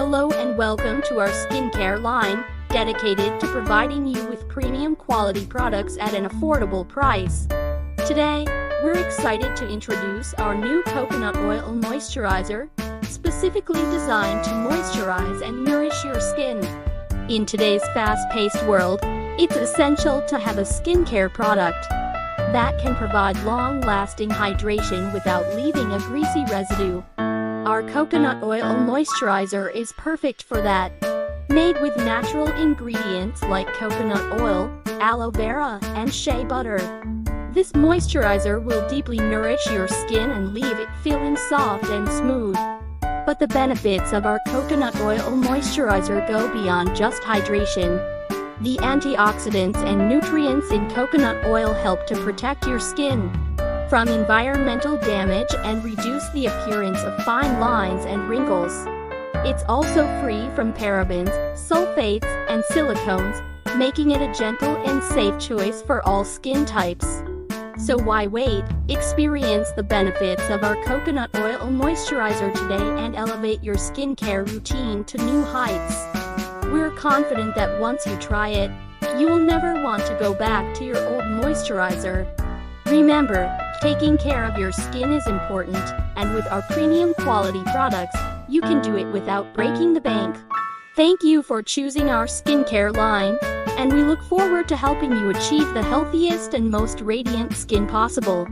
Hello and welcome to our skincare line, dedicated to providing you with premium quality products at an affordable price. Today, we're excited to introduce our new coconut oil moisturizer, specifically designed to moisturize and nourish your skin. In today's fast-paced world, it's essential to have a skincare product that can provide long-lasting hydration without leaving a greasy residue. Our coconut oil moisturizer is perfect for that. Made with natural ingredients like coconut oil, aloe vera, and shea butter. This moisturizer will deeply nourish your skin and leave it feeling soft and smooth. But the benefits of our coconut oil moisturizer go beyond just hydration. The antioxidants and nutrients in coconut oil help to protect your skin from environmental damage and reduce the appearance of fine lines and wrinkles. It's also free from parabens, sulfates, and silicones, making it a gentle and safe choice for all skin types. So why wait? Experience the benefits of our coconut oil moisturizer today and elevate your skincare routine to new heights. We're confident that once you try it, you will never want to go back to your old moisturizer. Remember, taking care of your skin is important, and with our premium quality products, you can do it without breaking the bank. Thank you for choosing our skincare line, and we look forward to helping you achieve the healthiest and most radiant skin possible.